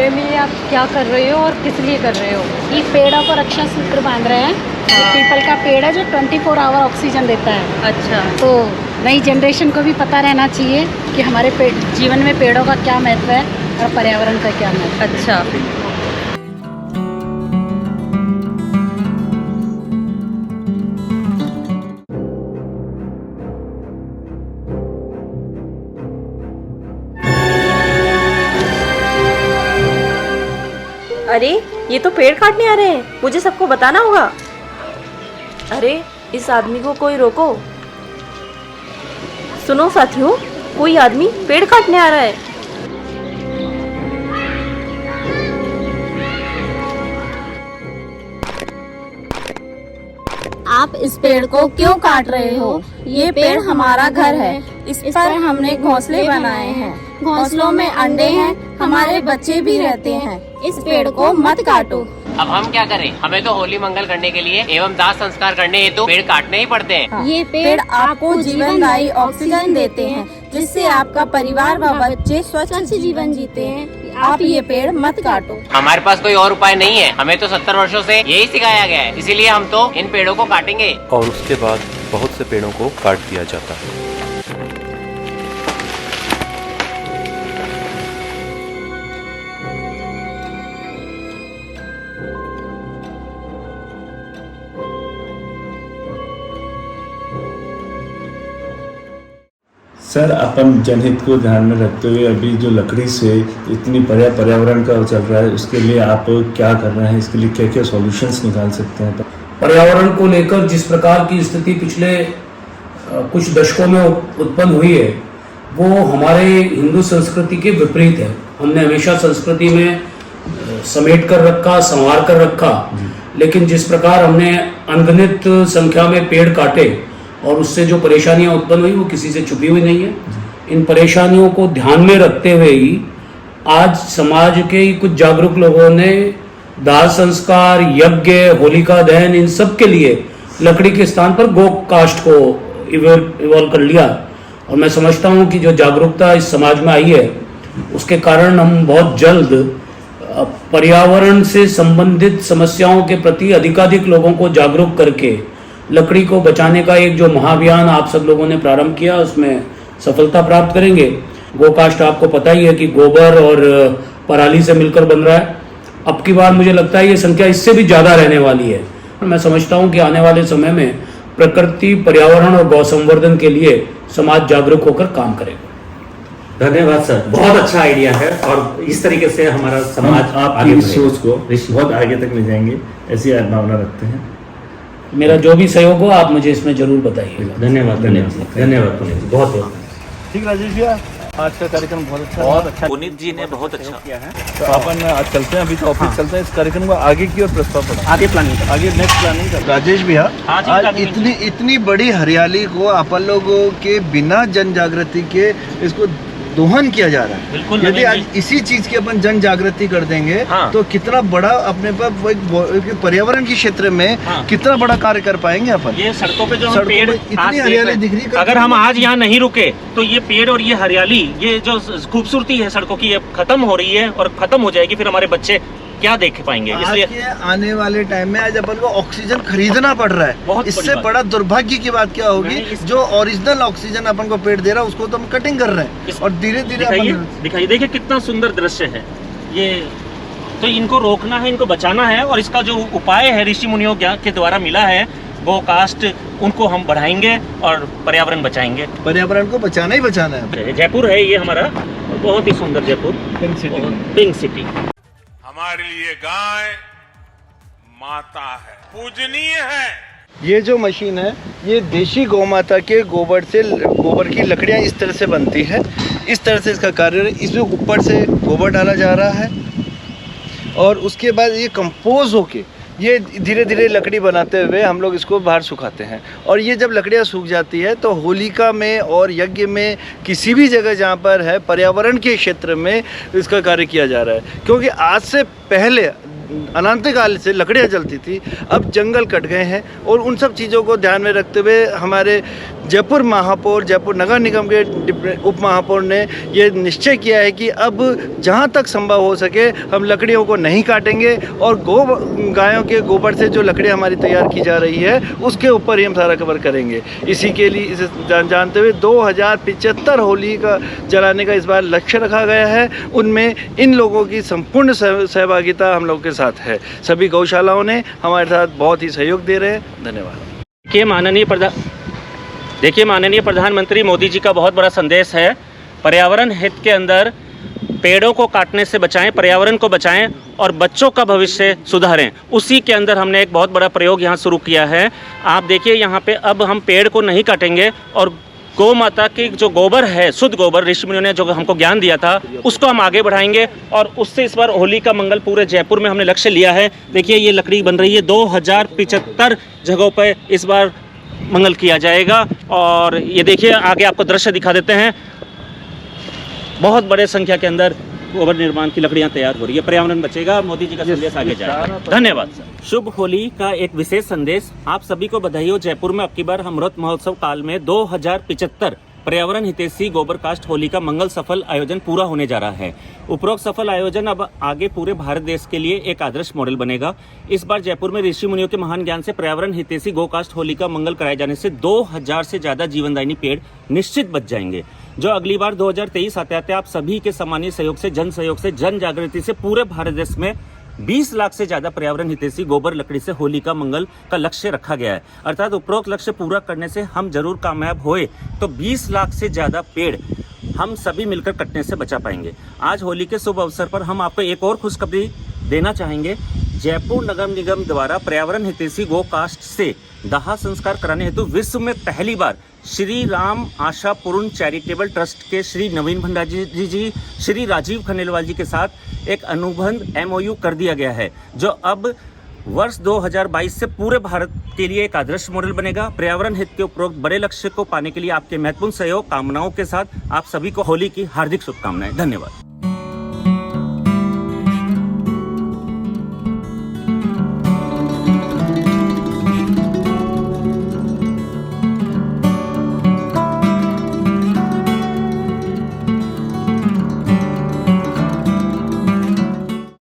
झूले में आप क्या कर रहे हो और किस लिए कर रहे हो? ये पेड़ों को रक्षा सूत्र बांध रहे हैं। पीपल का पेड़ है जो 24 आवर ऑक्सीजन देता है। अच्छा। तो नई जनरेशन को भी पता रहना चाहिए कि हमारे जीवन में पेड़ों का क्या महत्व है और पर्यावरण का क्या महत्व है। अच्छा। अरे ये तो पेड़ काटने आ रहे हैं, मुझे सबको बताना होगा। अरे इस आदमी को कोई रोको। सुनो साथियों, कोई आदमी पेड़ काटने आ रहा है। आप इस पेड़ को क्यों काट रहे हो? ये पेड़ हमारा घर है। इस पर हमने घोंसले बनाए हैं। घोंसलों में अंडे हैं, हमारे बच्चे भी रहते हैं। इस पेड़ को मत काटो। अब हम क्या करें? हमें तो होली मंगल करने के लिए एवं दाह संस्कार करने हेतु पेड़ काटने ही पड़ते हैं। ये पेड़ आपको जीवनदायी ऑक्सीजन देते हैं, जिससे आपका परिवार व बच्चे स्वच्छ जीवन जीते हैं। आप ये पेड़ मत काटो। हमारे पास कोई और उपाय नहीं है। हमें तो 70 वर्षों से यही सिखाया गया है, इसीलिए हम तो इन पेड़ों को काटेंगे। और उसके बाद बहुत से पेड़ों को काट दिया जाता है। सर, अपन जनहित को ध्यान में रखते हुए अभी जो लकड़ी से इतनी पर्यावरण का चल रहा है, उसके लिए आप क्या कर रहे हैं? इसके लिए क्या क्या सॉल्यूशंस निकाल सकते हैं? पर्यावरण को लेकर जिस प्रकार की स्थिति पिछले कुछ दशकों में उत्पन्न हुई है, वो हमारे हिंदू संस्कृति के विपरीत है। हमने हमेशा संस्कृति में समेट कर रखा, संवार कर रखा, लेकिन जिस प्रकार हमने अनगिनत संख्या में पेड़ काटे और उससे जो परेशानियां उत्पन्न हुई वो किसी से छुपी हुई नहीं है। इन परेशानियों को ध्यान में रखते हुए ही आज समाज के कुछ जागरूक लोगों ने दाह संस्कार, यज्ञ, होलिका दहन, इन सब के लिए लकड़ी के स्थान पर गो काष्ठ को इवॉल्व कर लिया। और मैं समझता हूँ कि जो जागरूकता इस समाज में आई है, उसके कारण हम बहुत जल्द पर्यावरण से संबंधित समस्याओं के प्रति अधिकाधिक लोगों को जागरूक करके लकड़ी को बचाने का एक जो महाअभियान आप सब लोगों ने प्रारंभ किया, उसमें सफलता प्राप्त करेंगे। गोकाष्ठ आपको पता ही है कि गोबर और पराली से मिलकर बन रहा है। अब की बार मुझे लगता है ये संख्या इससे भी ज़्यादा रहने वाली है। मैं समझता हूँ कि आने वाले समय में प्रकृति, पर्यावरण और गौ संवर्धन के लिए समाज जागरूक होकर काम करेगा। धन्यवाद सर, बहुत अच्छा आइडिया है और इस तरीके से हमारा समाज आपकी सोच को बहुत आगे तक ले जाएंगे, ऐसी भावना रखते हैं। मेरा जो भी सहयोग हो आप मुझे इसमें जरूर बताइएगा। धन्यवाद धन्यवाद बहुत ठीक राजेश भैया, आज का कार्यक्रम बहुत अच्छा पुनीत जी ने बहुत अच्छा किया है। तो अपन आज चलते हैं, अभी तो ऑफिस चलते हैं। इस कार्यक्रम को आगे की ओर प्रस्ताव पड़ा, आगे प्लानिंग, आगे नेक्स्ट प्लानिंग कर। राजेश भैया, आज इतनी बड़ी हरियाली को अपन लोगों के बिना जन जागृति के इसको दोहन किया जा रहा है। बिल्कुल। यदि आज इसी चीज की अपन जन जागृति कर देंगे तो कितना बड़ा अपने पर पर्यावरण के क्षेत्र में कितना बड़ा कार्य कर पाएंगे अपन। ये सड़कों पे जो हम पेड़ इतनी हरियाली दिख रही है, अगर हम आज यहाँ नहीं रुके तो ये पेड़ और ये हरियाली, ये जो खूबसूरती है सड़कों की, ये खत्म हो रही है और खत्म हो जाएगी। फिर हमारे बच्चे क्या देख पाएंगे? इसलिए आने वाले टाइम में आज अपन को ऑक्सीजन खरीदना पड़ रहा है। इससे बड़ा दुर्भाग्य की बात क्या होगी? जो ओरिजिनल ऑक्सीजन अपन को पेड़ दे रहा है उसको तो हम कटिंग कर रहे हैं और धीरे धीरे दिखाइए, देखिए कितना सुंदर दृश्य है ये। तो इनको रोकना है, इनको बचाना है और इसका जो उपाय है ऋषि मुनियों के द्वारा मिला है, गो काष्ठ, उनको हम बढ़ाएंगे और पर्यावरण बचाएंगे। पर्यावरण को बचाना ही बचाना है। जयपुर है ये हमारा, बहुत ही सुंदर जयपुर, पिंक सिटी। हमारे लिए गाय माता है, पूजनीय है। ये जो मशीन है, ये देशी गौ माता के गोबर की लकड़ियाँ इस तरह से बनती है। इस तरह से इसका कार्य है। इसमें ऊपर से गोबर डाला जा रहा है और उसके बाद ये कंपोज होके ये धीरे धीरे लकड़ी बनाते हुए हम लोग इसको बाहर सुखाते हैं। और ये जब लकड़ियाँ सूख जाती है तो होलिका में और यज्ञ में, किसी भी जगह जहाँ पर है पर्यावरण के क्षेत्र में इसका कार्य किया जा रहा है। क्योंकि आज से पहले अनंत काल से लकड़ियाँ जलती थी, अब जंगल कट गए हैं और उन सब चीज़ों को ध्यान में रखते हुए हमारे जयपुर महापौर, जयपुर नगर निगम के उप महापौर ने ये निश्चय किया है कि अब जहाँ तक संभव हो सके हम लकड़ियों को नहीं काटेंगे और गायों के गोबर से जो लकड़ियाँ हमारी तैयार की जा रही है उसके ऊपर ही हम सारा कवर करेंगे। इसी के लिए इसे जानते हुए 2075 होली का जलाने का इस बार लक्ष्य रखा गया है। उनमें इन लोगों की संपूर्ण सहभागिता हम लोगों के साथ है। सभी गौशालाओं ने हमारे साथ बहुत ही सहयोग दे रहे हैं। धन्यवाद। देखिए माननीय प्रधानमंत्री मोदी जी का बहुत बड़ा संदेश है, पर्यावरण हित के अंदर पेड़ों को काटने से बचाएं, पर्यावरण को बचाएं और बच्चों का भविष्य सुधारें। उसी के अंदर हमने एक बहुत बड़ा प्रयोग यहाँ शुरू किया है। आप देखिए यहाँ पे अब हम पेड़ को नहीं काटेंगे और गौ माता की जो गोबर है, शुद्ध गोबर, ऋषि मुनियों ने जो हमको ज्ञान दिया था उसको हम आगे बढ़ाएंगे और उससे इस बार होली का मंगल पूरे जयपुर में हमने लक्ष्य लिया है। देखिए ये लकड़ी बन रही है, 2075 जगहों पर इस बार मंगल किया जाएगा। और ये देखिए आगे आपको दृश्य दिखा देते हैं, बहुत बड़े संख्या के अंदर गोबर निर्माण की लकड़ियां तैयार हो रही है। पर्यावरण बचेगा, मोदी जी का संदेश आगे जाएगा। धन्यवाद सर। शुभ होली का एक विशेष संदेश आप सभी को बधाई हो। जयपुर में अब की बार अमृत महोत्सव काल में 2075 पर्यावरण हितैषी गोबर कास्ट होली का मंगल सफल आयोजन पूरा होने जा रहा है। उपरोक्त सफल आयोजन अब आगे पूरे भारत देश के लिए एक आदर्श मॉडल बनेगा। इस बार जयपुर में ऋषि मुनियों के महान ज्ञान से पर्यावरण हितैषी गो कास्ट होली का मंगल कराए जाने से 2000 से ज्यादा जीवनदायिनी पेड़ निश्चित बच जाएंगे, जो अगली बार 2023 आते आते आप सभी के सामान्य सहयोग से, जन जागृति से पूरे भारत देश में 20 लाख से ज्यादा पर्यावरण हितैषी गोबर लकड़ी से होली का मंगल का लक्ष्य रखा गया है। अर्थात उपरोक्त लक्ष्य पूरा करने से हम जरूर कामयाब होए तो 20 लाख से ज्यादा पेड़ हम सभी मिलकर कटने से बचा पाएंगे। आज होली के शुभ अवसर पर हम आपको एक और खुशखबरी देना चाहेंगे। जयपुर नगर निगम द्वारा पर्यावरण हितैषी गो कास्ट से दाह संस्कार कराने हेतु विश्व में पहली बार श्री राम आशा पूर्ण चैरिटेबल ट्रस्ट के श्री नवीन भंडारी जी, श्री राजीव खंडेलवाल जी के साथ एक अनुबंध MOU कर दिया गया है, जो अब वर्ष 2022 से पूरे भारत के लिए एक आदर्श मॉडल बनेगा। पर्यावरण हित के उपरोक्त बड़े लक्ष्य को पाने के लिए आपके महत्वपूर्ण सहयोग कामनाओं के साथ आप सभी को होली की हार्दिक शुभकामनाएं। धन्यवाद।